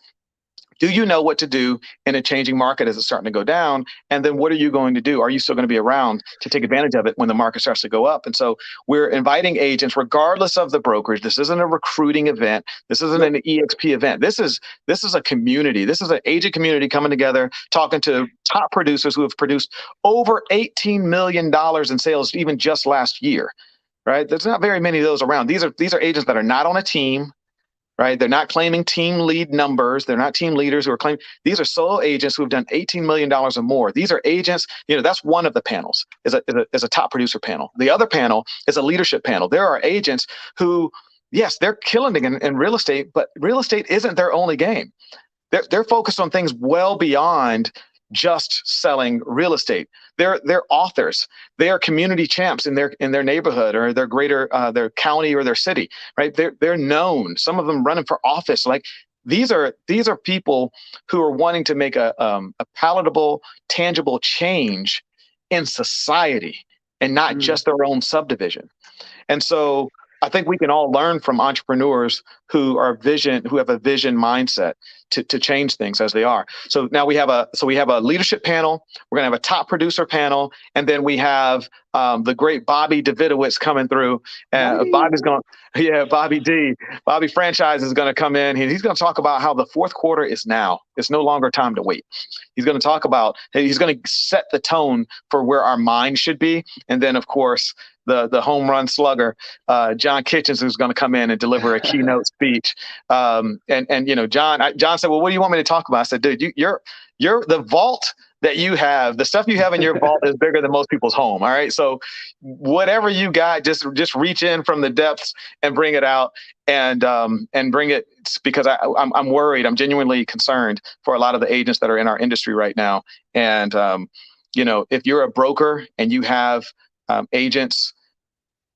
do you know what to do in a changing market as it's starting to go down? And then what are you going to do? Are you still going to be around to take advantage of it when the market starts to go up? And so we're inviting agents, regardless of the brokerage. This isn't a recruiting event. This isn't an EXP event. This is a community. This is an agent community coming together, talking to top producers who have produced over $18 million in sales even just last year. Right? There's not very many of those around. These are agents that are not on a team. Right? They're not claiming team lead numbers. They're not team leaders who are claiming. These are solo agents who have done $18 million or more. These are agents, that's one of the panels, is a top producer panel. The other panel is a leadership panel. There are agents who, yes, they're killing it in real estate, but real estate isn't their only game. They're focused on things well beyond just selling real estate. They're authors. They are community champs in their neighborhood or their greater their county or their city. Right? They're known. Some of them running for office. Like these are people who are wanting to make a palatable, tangible change in society and not just their own subdivision. And so I think we can all learn from entrepreneurs who have a vision mindset to change things as they are. So now we have a leadership panel. We're going to have a top producer panel, and then we have the great Bobby Davidowitz coming through. Bobby D. Bobby Franchise is going to come in. He's going to talk about how the fourth quarter is now. It's no longer time to wait. He's going to set the tone for where our mind should be, and then of course the home run slugger, John Kitchens, who's going to come in and deliver a keynote speech. John said, well, what do you want me to talk about? I said, dude, you're the vault that you have, the stuff you have in your vault is bigger than most people's home. All right. So whatever you got, just reach in from the depths and bring it out and bring it, because I'm worried. I'm genuinely concerned for a lot of the agents that are in our industry right now. And, if you're a broker and you have agents,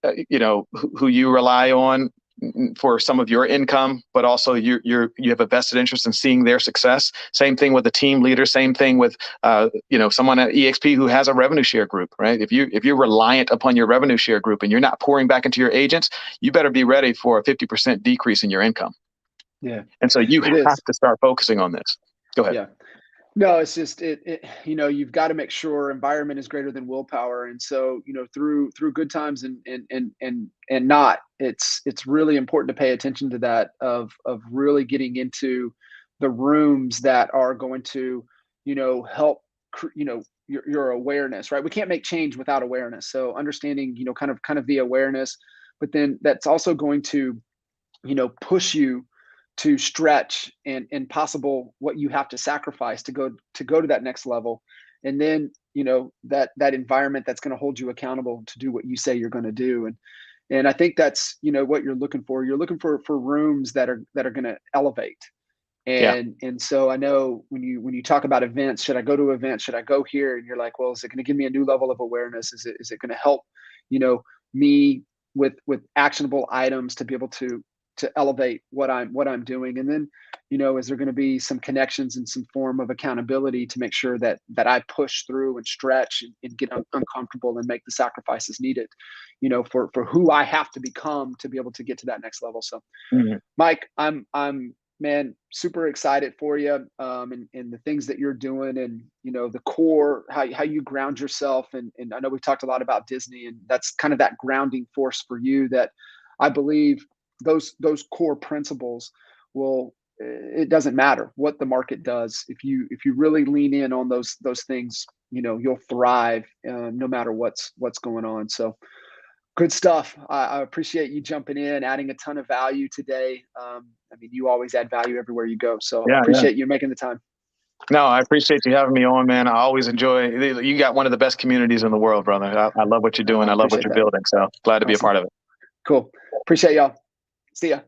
who you rely on, for some of your income, but also you have a vested interest in seeing their success. Same thing with the team leader. Same thing with someone at EXP who has a revenue share group, right? If you're reliant upon your revenue share group and you're not pouring back into your agents, you better be ready for a 50% decrease in your income.
Yeah.
And so you have to start focusing on this. Go ahead.
Yeah. No, it's just you've got to make sure environment is greater than willpower. And so, through good times and not, it's really important to pay attention to that of really getting into the rooms that are going to, help, your awareness, right? We can't make change without awareness. So understanding, kind of the awareness, but then that's also going to, push you to stretch and possible what you have to sacrifice to go to that next level. And then, that environment that's going to hold you accountable to do what you say you're going to do. And I think that's, what you're looking for. You're looking for rooms that are going to elevate. And so I know when you talk about events, should I go to events? Should I go here? And you're like, well, is it going to give me a new level of awareness? Is it going to help, me with actionable items to be able to elevate what I'm doing? And then, is there going to be some connections and some form of accountability to make sure that I push through and stretch and get uncomfortable and make the sacrifices needed, for who I have to become to be able to get to that next level. So, Mike, I'm man, super excited for you, and the things that you're doing, and the core, how you ground yourself, and I know we've talked a lot about Disney, and that's kind of that grounding force for you that I believe those core principles will, it doesn't matter what the market does, if you really lean in on those things, you'll thrive, no matter what's going on. So good stuff. I appreciate you jumping in, adding a ton of value today. I mean, you always add value everywhere you go, so I appreciate you making the time.
No, I appreciate you having me on, man. I always enjoy. You got one of the best communities in the world, brother. I love what you're doing. I love what you're building. So glad to be a part of it.
Cool. Appreciate y'all. See ya.